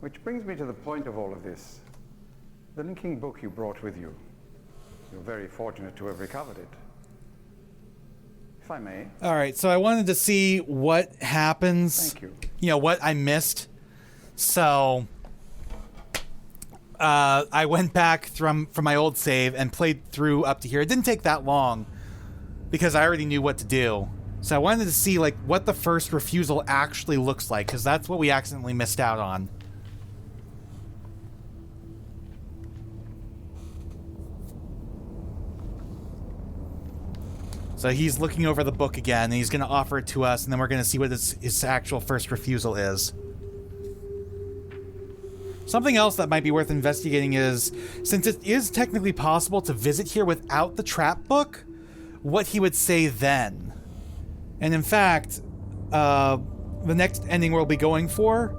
Which brings me to the point of all of this. The linking book you brought with you. You're very fortunate to have recovered it. If I may. All right, so I wanted to see what happens. Thank you. You know, what I missed. So I went back from my old save and played through up to here. It didn't take that long because I already knew what to do. So I wanted to see like what the first refusal actually looks like, because that's what we accidentally missed out on. So he's looking over the book again, and he's going to offer it to us, and then we're going to see what his actual first refusal is. Something else that might be worth investigating is, since it is technically possible to visit here without the trap book, what he would say then. And in fact, the next ending we'll be going for,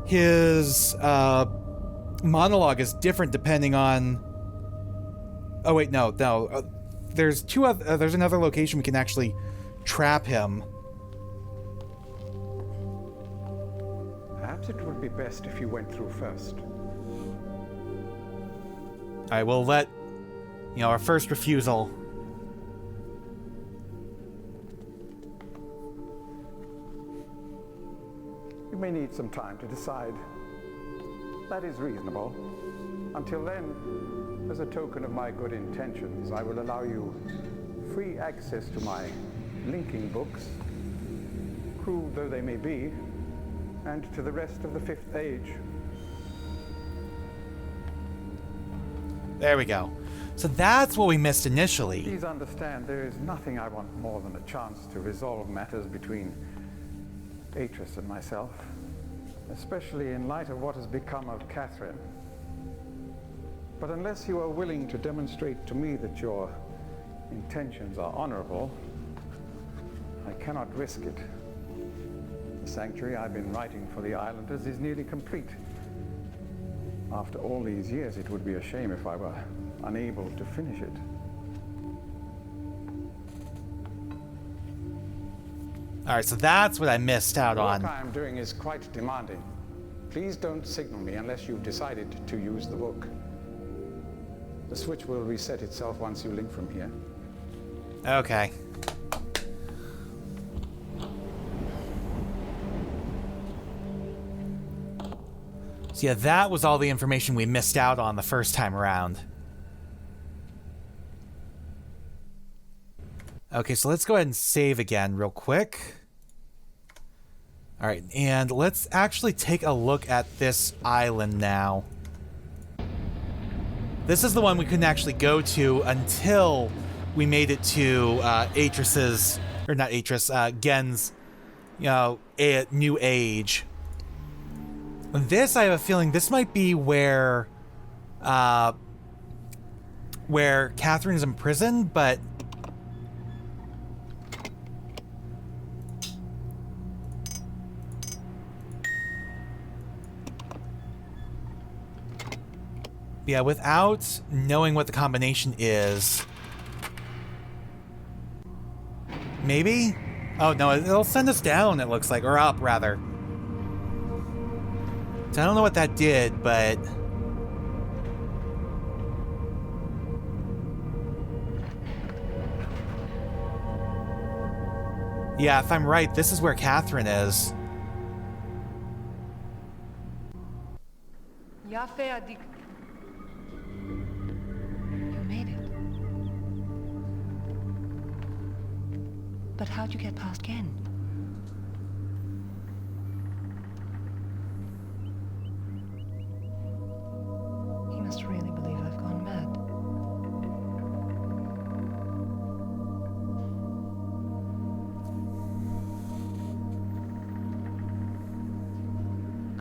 his monologue is different depending on... Oh wait, no. There's there's another location we can actually trap him. Perhaps it would be best if you went through first. I will let, you know, our first refusal. You may need some time to decide. That is reasonable. Until then, as a token of my good intentions, I will allow you free access to my linking books, cruel though they may be, and to the rest of the Fifth Age. There we go. So that's what we missed initially. Please understand, there is nothing I want more than a chance to resolve matters between Atris and myself, especially in light of what has become of Catherine. But unless you are willing to demonstrate to me that your intentions are honorable, I cannot risk it. The sanctuary I've been writing for the Islanders is nearly complete. After all these years, it would be a shame if I were unable to finish it. All right, so that's what I missed out on. The work I am doing is quite demanding. Please don't signal me unless you've decided to use the book. The switch will reset itself once you link from here. Okay. So yeah, that was all the information we missed out on the first time around. Okay, so let's go ahead and save again real quick. All right, and let's actually take a look at this island now. This is the one we couldn't actually go to until we made it to Atris's, or not Atris, Gen's, you know, new age. This, I have a feeling, this might be where Catherine's imprisoned, but yeah, without knowing what the combination is, maybe? Oh no, it'll send us down, it looks like, or up rather. So I don't know what that did, but yeah, if I'm right, this is where Catherine is. You made it. But how'd you get past Gen? He must really believe I've gone mad.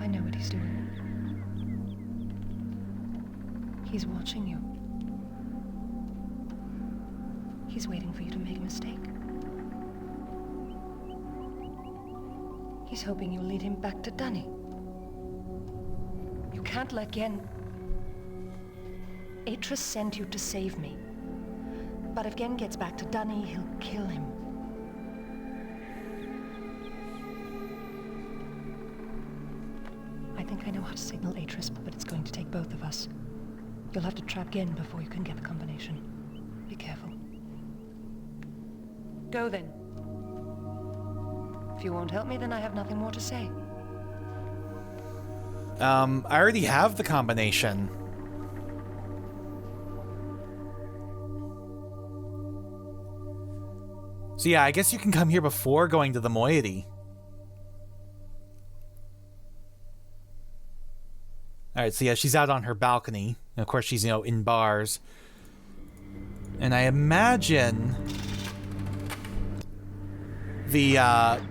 I know what he's doing. He's watching you. He's waiting for you to make a mistake. He's hoping you'll lead him back to Dunny. You can't let Gen... Atris sent you to save me. But if Gen gets back to Dunny, he'll kill him. I think I know how to signal Atris, but it's going to take both of us. You'll have to trap Gen before you can get the combination. Be careful. Go then. If you won't help me, then I have nothing more to say. I already have the combination. So yeah, I guess you can come here before going to the moiety. Alright, so yeah, she's out on her balcony. And of course, she's, you know, in bars. And I imagine the,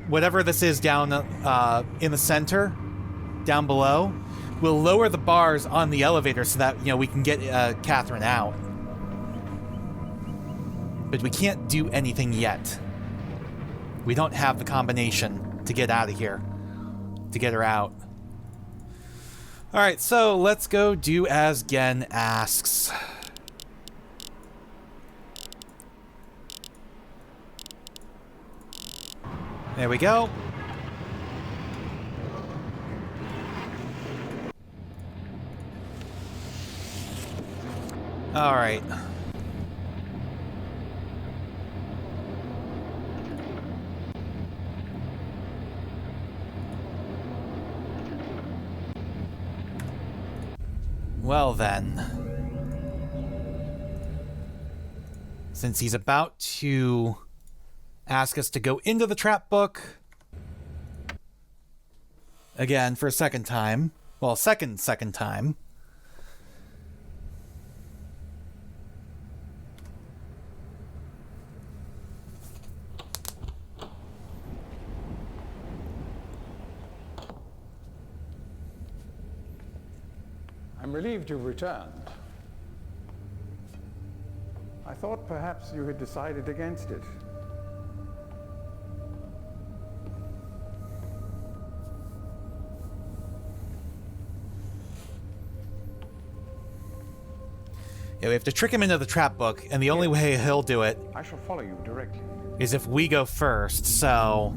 whatever this is down in the center, down below, will lower the bars on the elevator so that, you know, we can get Catherine out. But we can't do anything yet. We don't have the combination to get out of here. To get her out. Alright, so let's go do as Gen asks. There we go. Alright. Well then. Since he's about to ask us to go into the trap book again for a second time. Well, second time. I'm relieved you've returned. I thought perhaps you had decided against it. Yeah, we have to trick him into the trap book, and the only way he'll do it I shall follow you directly. is if we go first, so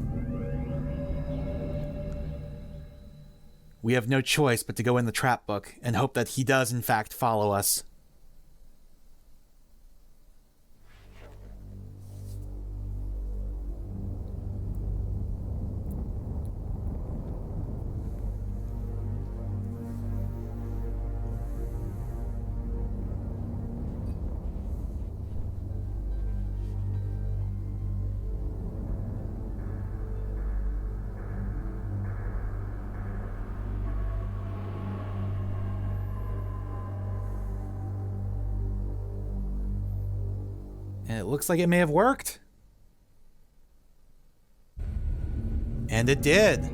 we have no choice but to go in the trap book and hope that he does in fact follow us. And it looks like it may have worked. And it did.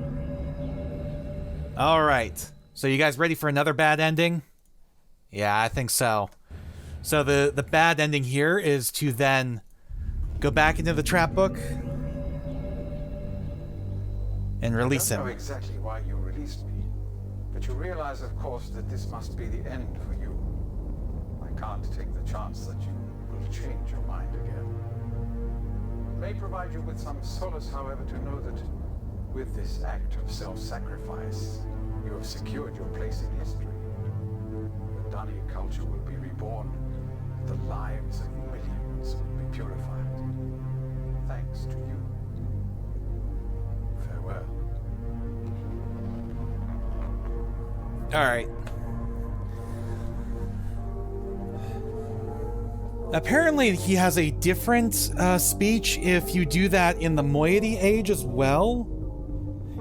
Alright. So you guys ready for another bad ending? Yeah, I think so. So the bad ending here is to then go back into the trap book and release I don't him. know exactly why you released me, but you realize, of course, that this must be the end for you. I can't take the chance that you will change your mind again. It may provide you with some solace, however, to know that with this act of self-sacrifice, you have secured your place in history. The Dunny culture will be reborn. The lives of millions will be purified. Thanks to you. Farewell. Alright. Apparently he has a different speech if you do that in the moiety age as well.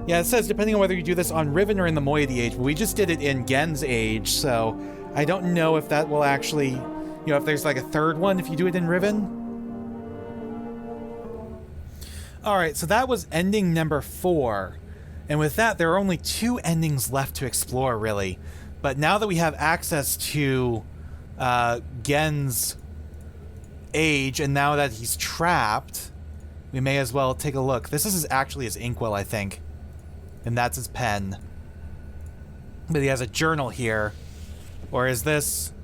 Yeah, it says depending on whether you do this on Riven or in the moiety age, but we just did it in Gen's age, so I don't know if that will actually, you know, if there's like a third one if you do it in Riven. Alright, so that was ending number 4. And with that, there are only 2 endings left to explore, really. But now that we have access to Gen's age, and now that he's trapped, we may as well take a look. This is actually his inkwell, I think. And that's his pen. But he has a journal here. Or is this...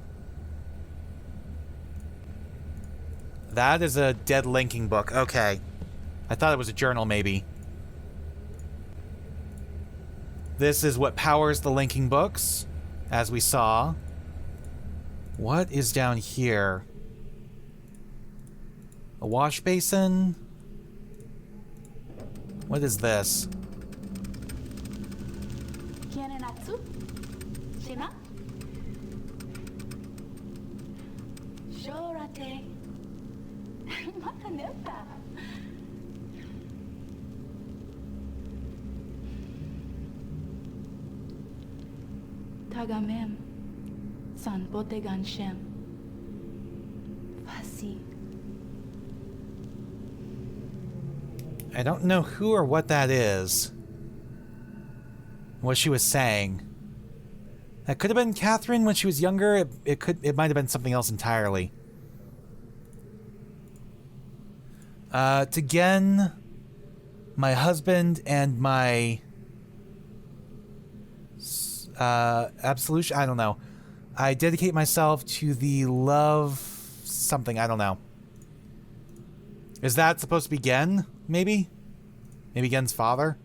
That is a dead linking book. Okay. I thought it was a journal, maybe. This is what powers the linking books, as we saw. What is down here? A wash basin? What is this? Tagamem, san botegan shem, fasi. I don't know who or what that is. What she was saying. That could have been Catherine when she was younger. It might have been something else entirely. Again, my husband and my absolution. I don't know. I dedicate myself to the love something. I don't know. Is that supposed to be Gen? Maybe? Maybe Gen's father?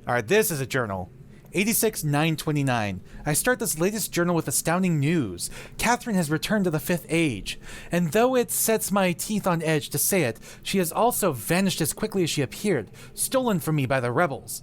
Alright, this is a journal. 86-929. I start this latest journal with astounding news. Catherine has returned to the Fifth Age. And though it sets my teeth on edge to say it, she has also vanished as quickly as she appeared, stolen from me by the rebels.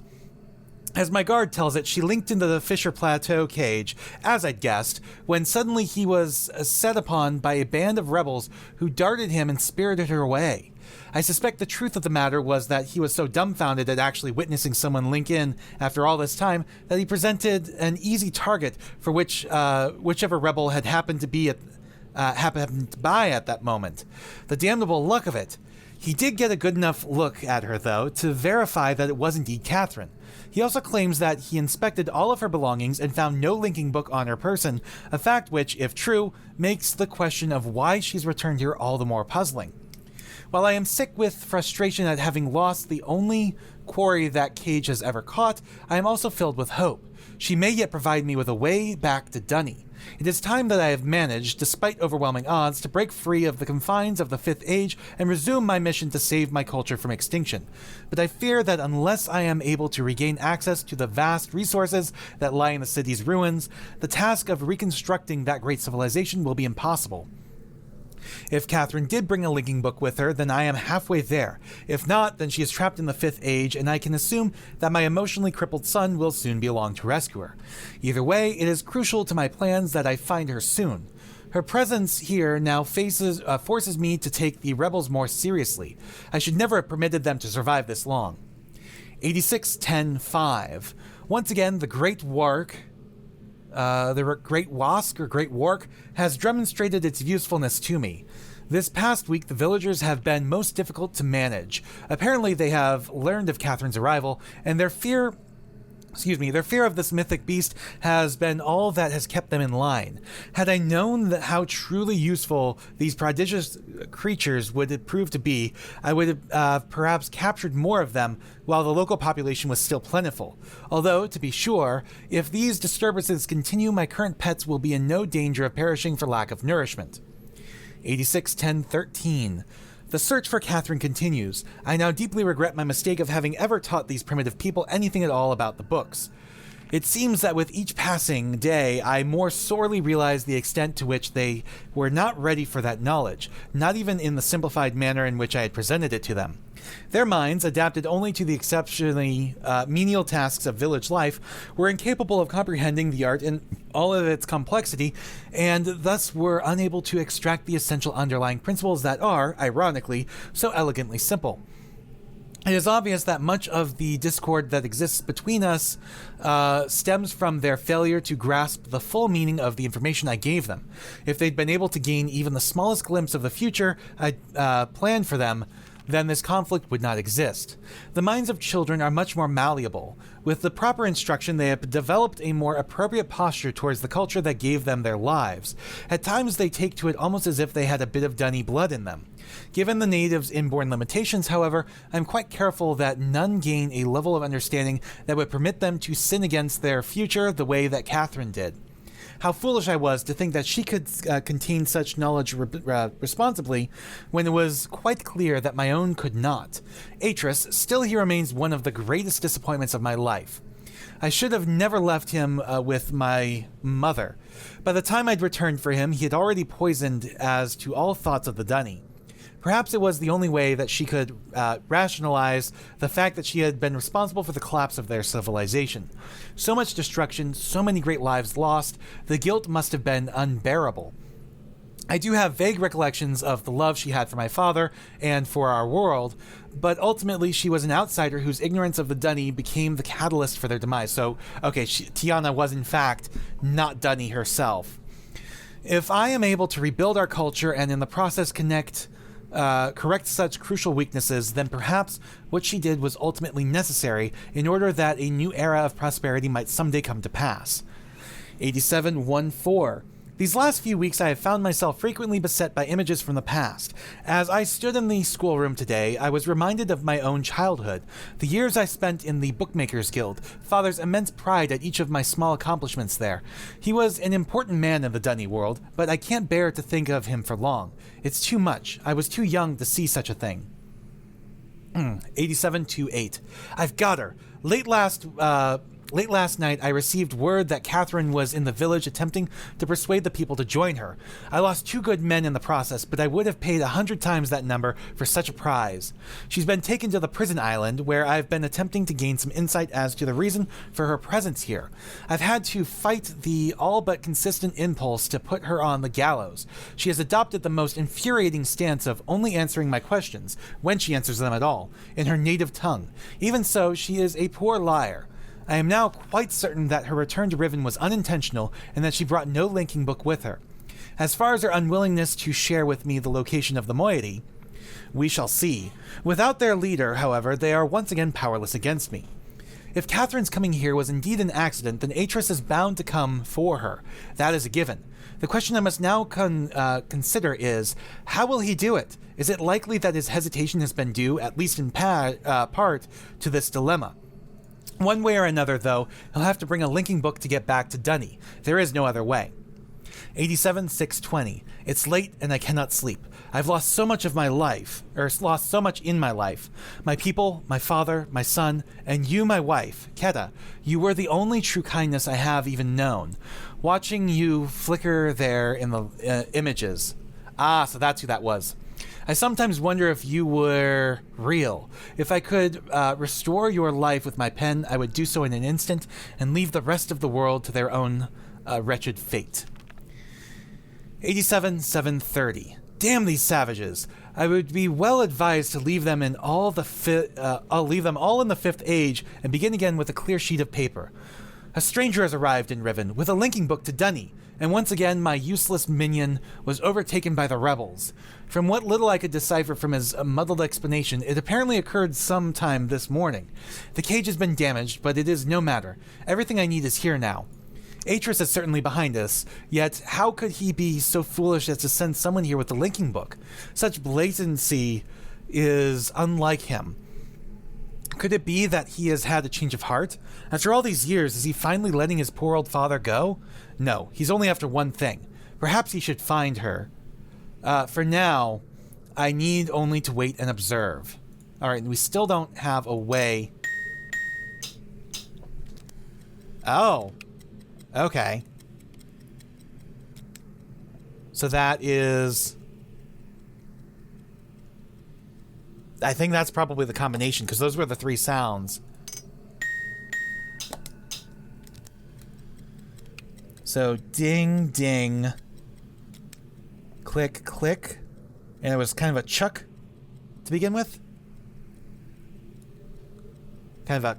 As my guard tells it, she linked into the Fisher Plateau cage, as I'd guessed, when suddenly he was set upon by a band of rebels who darted him and spirited her away. I suspect the truth of the matter was that he was so dumbfounded at actually witnessing someone link in after all this time that he presented an easy target for whichever rebel had happened by at that moment. The damnable luck of it. He did get a good enough look at her, though, to verify that it was indeed Catherine. He also claims that he inspected all of her belongings and found no linking book on her person, a fact which, if true, makes the question of why she's returned here all the more puzzling. While I am sick with frustration at having lost the only quarry that cage has ever caught, I am also filled with hope. She may yet provide me with a way back to Dunny. It is time that I have managed, despite overwhelming odds, to break free of the confines of the Fifth Age and resume my mission to save my culture from extinction. But I fear that unless I am able to regain access to the vast resources that lie in the city's ruins, the task of reconstructing that great civilization will be impossible. If Catherine did bring a linking book with her, then I am halfway there. If not, then she is trapped in the Fifth Age, and I can assume that my emotionally crippled son will soon be along to rescue her. Either way, it is crucial to my plans that I find her soon. Her presence here now forces me to take the rebels more seriously. I should never have permitted them to survive this long. 86-10-5. Once again, the Great Wark... the Great Wask or Great Wark has demonstrated its usefulness to me. This past week, the villagers have been most difficult to manage. Apparently, they have learned of Catherine's arrival, and their fear of this mythic beast has been all that has kept them in line. Had I known how truly useful these prodigious creatures would prove to be, I would have perhaps captured more of them while the local population was still plentiful. Although, to be sure, if these disturbances continue, my current pets will be in no danger of perishing for lack of nourishment. 86-10-13. The search for Catherine continues. I now deeply regret my mistake of having ever taught these primitive people anything at all about the books. It seems that with each passing day, I more sorely realize the extent to which they were not ready for that knowledge, not even in the simplified manner in which I had presented it to them. Their minds, adapted only to the exceptionally menial tasks of village life, were incapable of comprehending the art in all of its complexity, and thus were unable to extract the essential underlying principles that are, ironically, so elegantly simple. It is obvious that much of the discord that exists between us stems from their failure to grasp the full meaning of the information I gave them. If they'd been able to gain even the smallest glimpse of the future I'd planned for them, then this conflict would not exist. The minds of children are much more malleable. With the proper instruction, they have developed a more appropriate posture towards the culture that gave them their lives. At times, they take to it almost as if they had a bit of Dunny blood in them. Given the natives' inborn limitations, however, I'm quite careful that none gain a level of understanding that would permit them to sin against their future the way that Catherine did. How foolish I was to think that she could contain such knowledge responsibly, when it was quite clear that my own could not. Atris, still he remains one of the greatest disappointments of my life. I should have never left him with my mother. By the time I'd returned for him, he had already poisoned as to all thoughts of the Dunny. Perhaps it was the only way that she could rationalize the fact that she had been responsible for the collapse of their civilization. So much destruction, so many great lives lost, the guilt must have been unbearable. I do have vague recollections of the love she had for my father and for our world, but ultimately she was an outsider whose ignorance of the Dunny became the catalyst for their demise. So, okay, Tiana was in fact not Dunny herself. If I am able to rebuild our culture and in the process correct such crucial weaknesses, then perhaps what she did was ultimately necessary in order that a new era of prosperity might someday come to pass. 8714. These last few weeks I have found myself frequently beset by images from the past. As I stood in the schoolroom today, I was reminded of my own childhood, the years I spent in the Bookmakers Guild, Father's immense pride at each of my small accomplishments there. He was an important man in the Dunny world, but I can't bear to think of him for long. It's too much. I was too young to see such a thing. 8728. I've got her. Late last night, I received word that Catherine was in the village attempting to persuade the people to join her. I lost 2 good men in the process, but I would have paid 100 times that number for such a prize. She's been taken to the prison island, where I've been attempting to gain some insight as to the reason for her presence here. I've had to fight the all but consistent impulse to put her on the gallows. She has adopted the most infuriating stance of only answering my questions, when she answers them at all, in her native tongue. Even so, she is a poor liar. I am now quite certain that her return to Riven was unintentional and that she brought no linking book with her. As far as her unwillingness to share with me the location of the moiety, we shall see. Without their leader, however, they are once again powerless against me. If Catherine's coming here was indeed an accident, then Atris is bound to come for her. That is a given. The question I must now consider is, how will he do it? Is it likely that his hesitation has been due, at least in part, to this dilemma? One way or another, though, he'll have to bring a linking book to get back to Dunny. There is no other way. 87-620. It's late and I cannot sleep. I've lost so much in my life. My people, my father, my son, and you, my wife, Keta. You were the only true kindness I have even known. Watching you flicker there in the images. So that's who that was. I sometimes wonder if you were real. If I could restore your life with my pen, I would do so in an instant and leave the rest of the world to their own wretched fate. 87-730. Damn these savages! I would be well advised to leave them in all I'll leave them all in the 5th age and begin again with a clear sheet of paper. A stranger has arrived in Riven with a linking book to Dunny, and once again my useless minion was overtaken by the rebels. From what little I could decipher from his muddled explanation, it apparently occurred sometime this morning. The cage has been damaged, but it is no matter. Everything I need is here now. Atris is certainly behind us, yet how could he be so foolish as to send someone here with the linking book? Such blatancy is unlike him. Could it be that he has had a change of heart? After all these years, is he finally letting his poor old father go? No, he's only after one thing. Perhaps he should find her. For now, I need only to wait and observe. Alright, we still don't have a way. Oh. Okay. So that is... I think that's probably the combination, because those were the 3 sounds. So, ding, ding. Click, click. And it was kind of a chuck to begin with. Kind of a...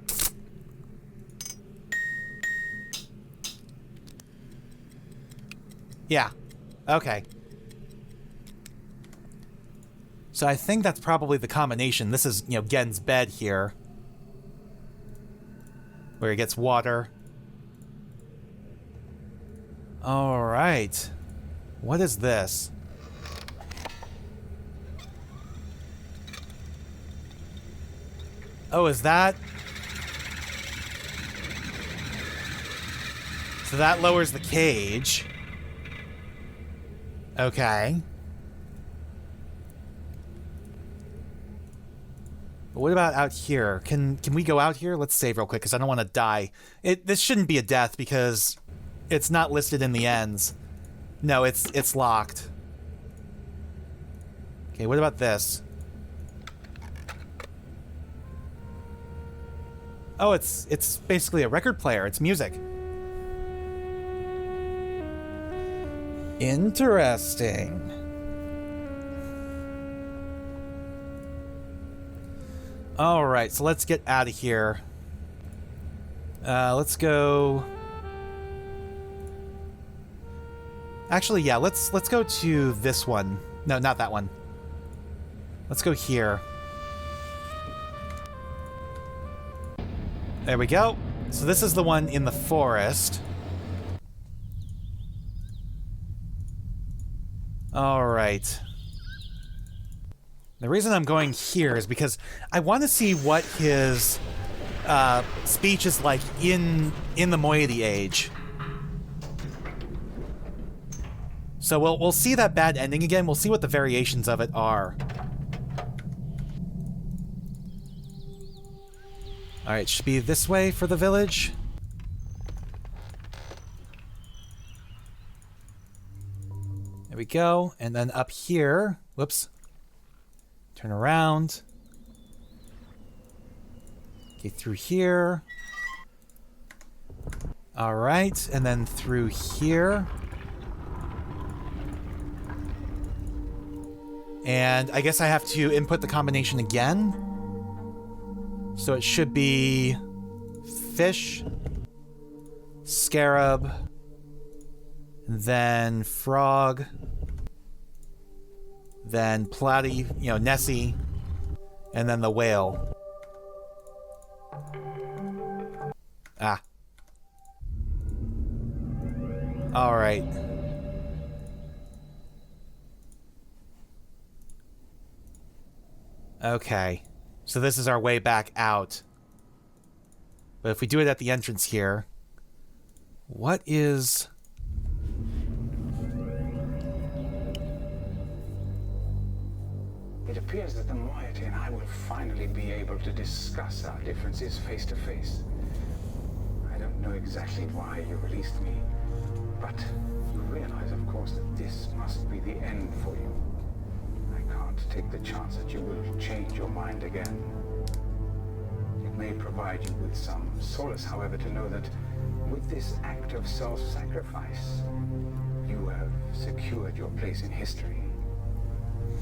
Yeah. Okay. So I think that's probably the combination. This is, Gen's bed here. Where he gets water. Alright. What is this? Oh, is that... So that lowers the cage. Okay. What about out here? Can we go out here? Let's save real quick because I don't want to die. This shouldn't be a death because it's not listed in the ends. No, it's locked. Okay, what about this? Oh, it's basically a record player. It's music. Interesting. All right, so let's get out of here. Let's go. Actually, yeah, let's go to this one. No, not that one. Let's go here. There we go. So this is the one in the forest. All right. The reason I'm going here is because I want to see what his speech is like in the Moiety Age. So we'll see that bad ending again. We'll see what the variations of it are. All right, should be this way for the village. There we go. And then up here, whoops. Turn around. Get through here. All right, and then through here. And I guess I have to input the combination again. So it should be fish, scarab, then frog, then platy, Nessie, and then the whale. Ah. All right. Okay. So this is our way back out. But if we do it at the entrance here, what is... It appears that the moiety and I will finally be able to discuss our differences face to face. I don't know exactly why you released me, but you realize, of course, that this must be the end for you. I can't take the chance that you will change your mind again. It may provide you with some solace, however, to know that with this act of self-sacrifice, you have secured your place in history.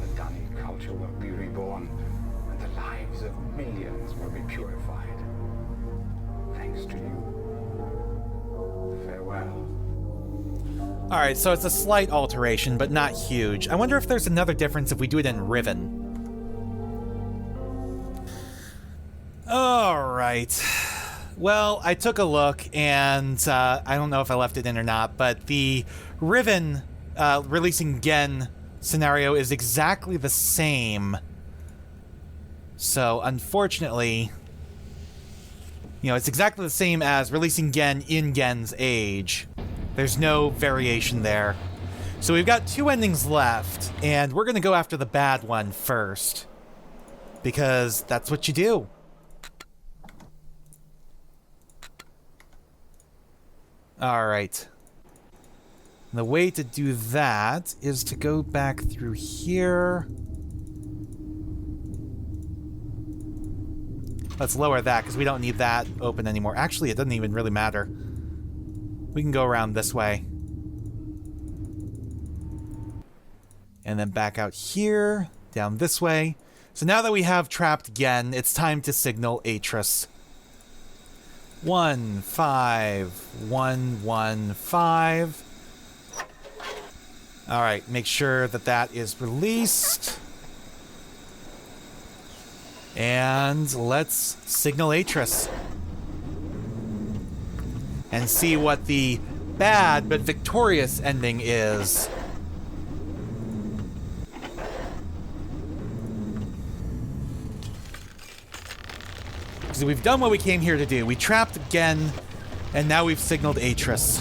The Dunny culture will be reborn, and the lives of millions will be purified. Thanks to you. Farewell. Alright, so it's a slight alteration, but not huge. I wonder if there's another difference if we do it in Riven. Alright. Well, I took a look, and I don't know if I left it in or not, but the Riven releasing Gen scenario is exactly the same. So, unfortunately, it's exactly the same as releasing Gen in Gen's age. There's no variation there. So we've got 2 endings left, and we're going to go after the bad one first. Because that's what you do. Alright. The way to do that is to go back through here. Let's lower that, because we don't need that open anymore. Actually, it doesn't even really matter. We can go around this way. And then back out here, down this way. So now that we have trapped Gen, it's time to signal Atris. 15115. Alright, make sure that that is released. And let's signal Atris. And see what the bad but victorious ending is. Because we've done what we came here to do. We trapped Gen, and now we've signaled Atris.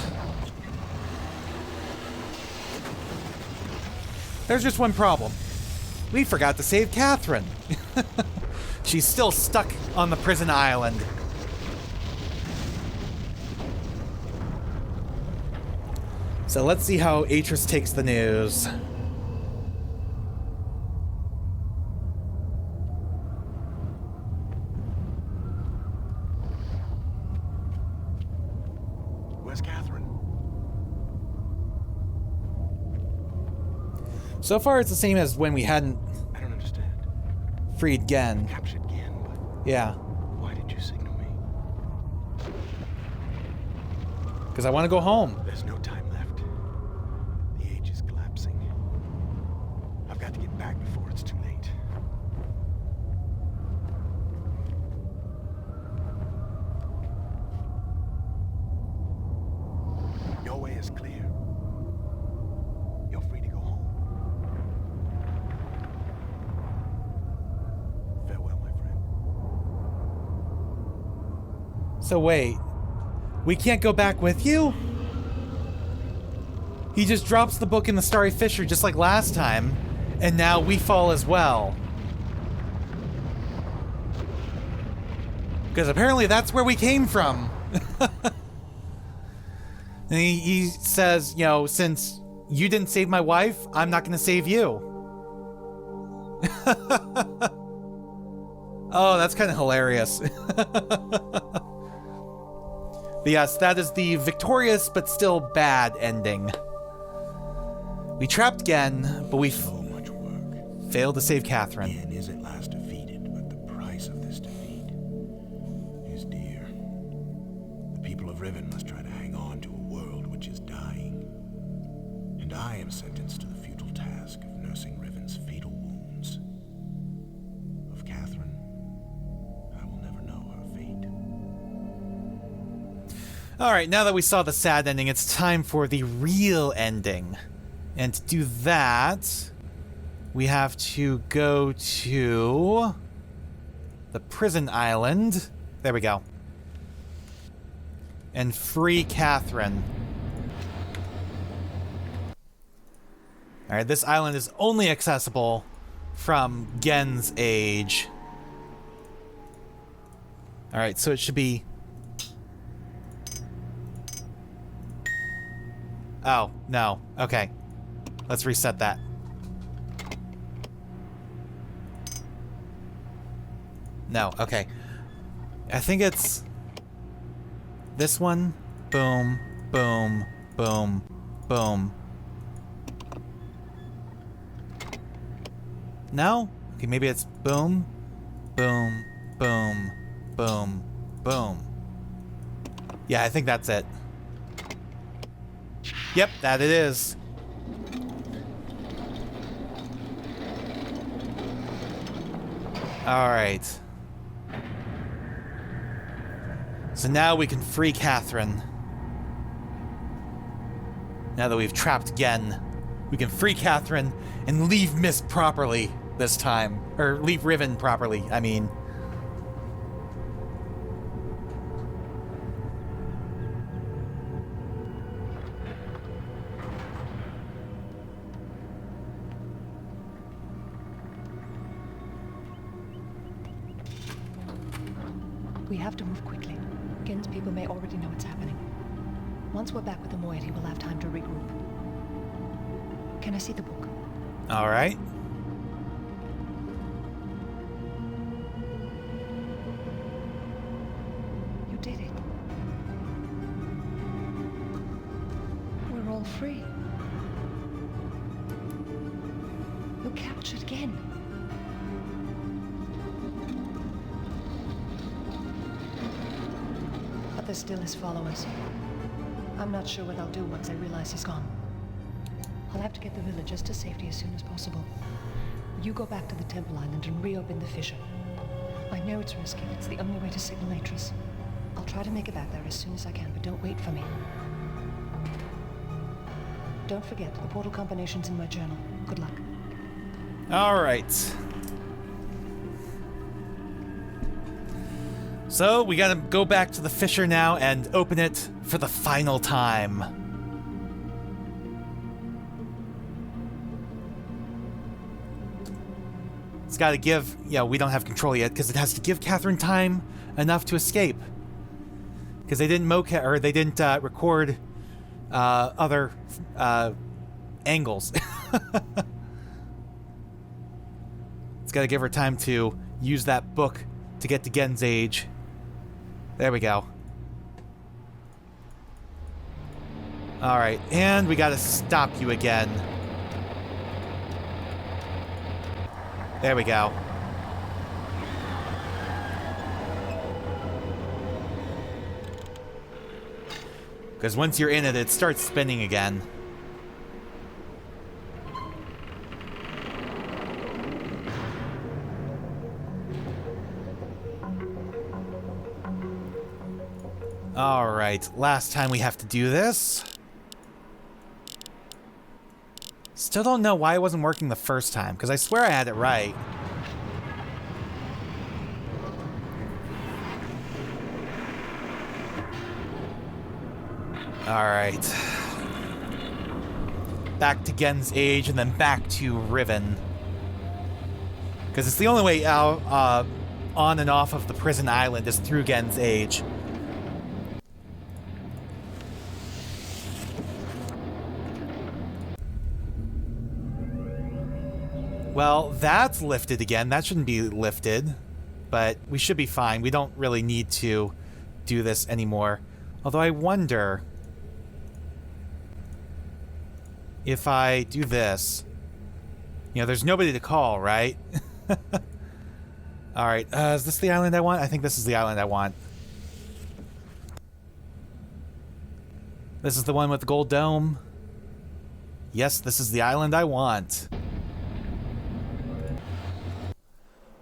There's just one problem. We forgot to save Catherine. She's still stuck on the prison island. So let's see how Atris takes the news. Where's Catherine? So far, it's the same as when we hadn't I don't understand. freed Gen. Captured Gien, but Yeah, why did you signal me? because I want to go home. There's no time left. The age is collapsing. I've got to get back before it's too late. Your way is clear. You're free to go home. Farewell, my friend. So wait, we can't go back with you? He just drops the book in the Starry Fissure just like last time, and now we fall as well. Because apparently that's where we came from. And he says, you know, since you didn't save my wife, I'm not going to save you. Oh, that's kind of hilarious. But yes, that is the victorious but still bad ending. We trapped Gen, but we So much work. failed to save Catherine. Gien is at last defeated, but the price of this defeat is dear. The people of Riven must try to hang on to a world which is dying. And I am sentenced to the futile task of nursing Riven's fatal wounds. Of Catherine, I will never know her fate. Alright, now that we saw the sad ending, it's time for the real ending. And to do that, we have to go to the prison island. There we go. And free Catherine. Alright, this island is only accessible from Gen's age. Alright, so it should be... Oh, no. Okay. Let's reset that. No, okay. I think it's this one. Boom, boom, boom, boom. No? Okay, maybe it's boom, boom, boom, boom, boom. Yeah, I think that's it. Yep, that it is. Alright. So now we can free Catherine. Now that we've trapped Gen, we can free Catherine and leave Mist properly this time. Or leave Riven properly, I mean. We have to move quickly. Gen's people may already know what's happening. Once we're back with the moiety, we'll have time to regroup. Can I see the book? Alright. You did it. We're all free. You captured Gen. But there still is followers. I'm not sure what I'll do once I realize he's gone. I'll have to get the villagers to safety as soon as possible. You go back to the Temple Island and reopen the fissure. I know it's risky, but it's the only way to signal Atris. I'll try to make it back there as soon as I can, but don't wait for me. Don't forget, the portal combination's in my journal. Good luck. Alright. So, we gotta go back to the fissure now and open it for the final time. It's got to give, we don't have control yet because it has to give Catherine time enough to escape. Because they didn't they didn't record other angles. It's got to give her time to use that book to get to Gen's age. There we go. All right, and we got to stop you again. There we go. Because once you're in it, it starts spinning again. Alright, last time we have to do this. Still don't know why it wasn't working the first time, because I swear I had it right. Alright. Back to Gen's age, and then back to Riven. Because it's the only way out, on and off of the prison island is through Gen's age. Well, that's lifted again. That shouldn't be lifted, but we should be fine. We don't really need to do this anymore. Although I wonder if I do this. There's nobody to call, right? All right, is this the island I want? I think this is the island I want. This is the one with the gold dome. Yes, this is the island I want.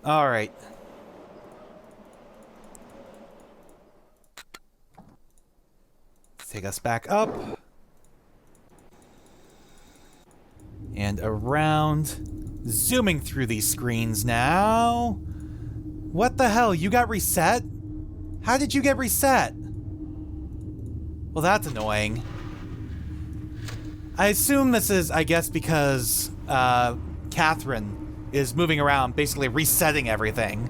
All right. Let's take us back up. And around. Zooming through these screens now. What the hell? You got reset? How did you get reset? Well, that's annoying. I assume this is, I guess, because Catherine is moving around, basically resetting everything.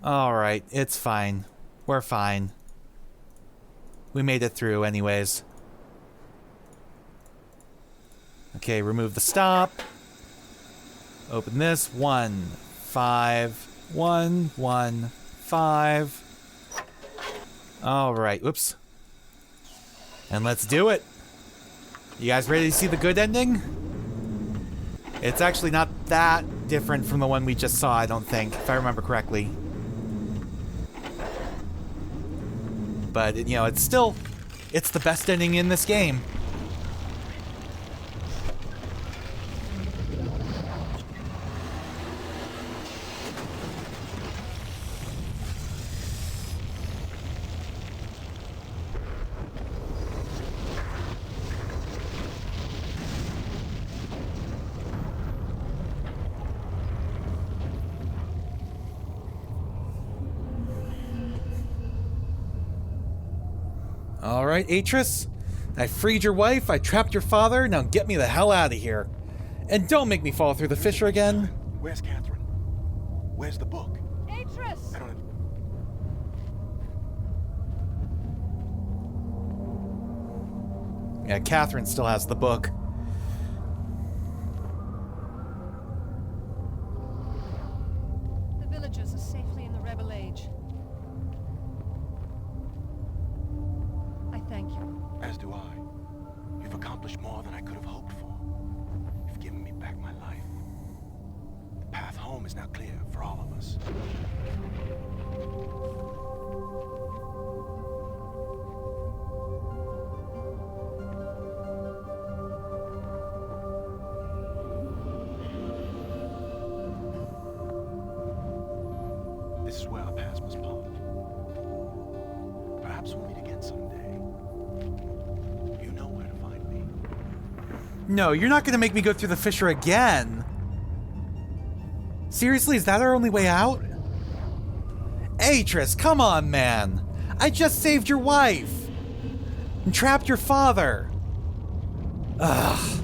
Alright, it's fine. We're fine. We made it through anyways. Okay, remove the stop. Open this. 1, 5, 1, 1, 5. Alright, whoops. And let's do it. You guys ready to see the good ending? It's actually not that different from the one we just saw, I don't think, if I remember correctly. But, it's the best ending in this game. Alright, Atris. I freed your wife, I trapped your father, now get me the hell out of here. And don't make me fall through the fissure again. Where's Catherine? Where's the book? Atris! I don't... Yeah, Catherine still has the book. The villagers are safely in the Rebel Age. I thank you. As do I. You've accomplished more than I could have hoped for. You've given me back my life. The path home is now clear for all of us. This is where our paths must part. Perhaps we'll meet again someday. You know where to find me. No, you're not gonna make me go through the fissure again. Seriously, is that our only way out? Atris, come on, man. I just saved your wife. And trapped your father. Ugh.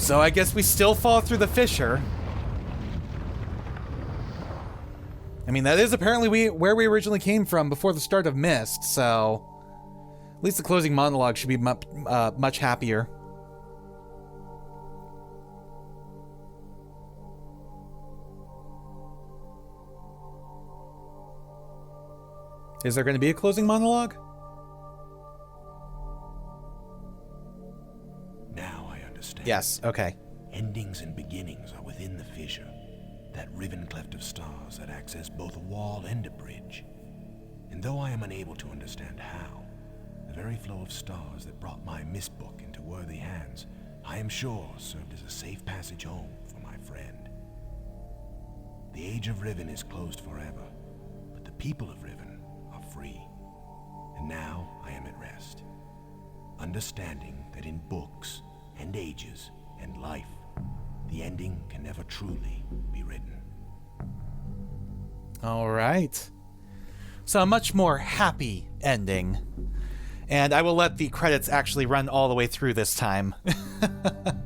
So I guess we still fall through the fissure. I mean, that is apparently where we originally came from before the start of Mist, so at least the closing monologue should be much happier. Is there going to be a closing monologue? Now I understand. Yes, okay. Endings and beginnings are within the fissure. That riven cleft of stars that access both a wall and a bridge. And though I am unable to understand how, the very flow of stars that brought my Mist book into worthy hands, I am sure served as a safe passage home for my friend. The age of Riven is closed forever, but the people of Riven are free. And now I am at rest, understanding that in books and ages and life, the ending can never truly be written. All right. So a much more happy ending. And I will let the credits actually run all the way through this time. But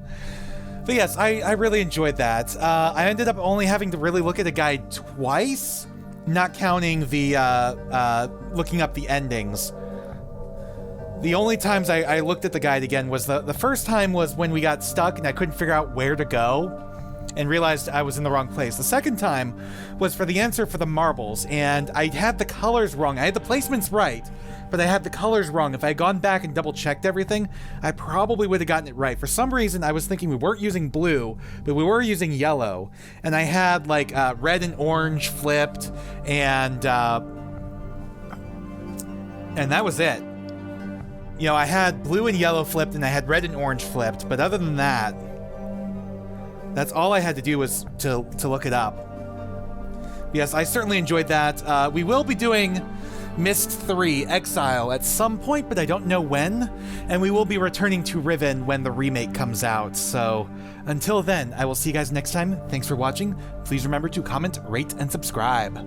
yes, I really enjoyed that. I ended up only having to really look at a guide twice, not counting the looking up the endings. The only times I looked at the guide again was the first time was when we got stuck and I couldn't figure out where to go and realized I was in the wrong place. The second time was for the answer for the marbles, and I had the colors wrong. I had the placements right, but I had the colors wrong. If I had gone back and double checked everything, I probably would have gotten it right. For some reason, I was thinking we weren't using blue, but we were using yellow, and I had like red and orange flipped, and that was it. You know, I had blue and yellow flipped, and I had red and orange flipped, but other than that, that's all I had to do was to look it up. Yes, I certainly enjoyed that. We will be doing Mist 3 Exile at some point, but I don't know when, and we will be returning to Riven when the remake comes out. So until then, I will see you guys next time. Thanks for watching. Please remember to comment, rate, and subscribe.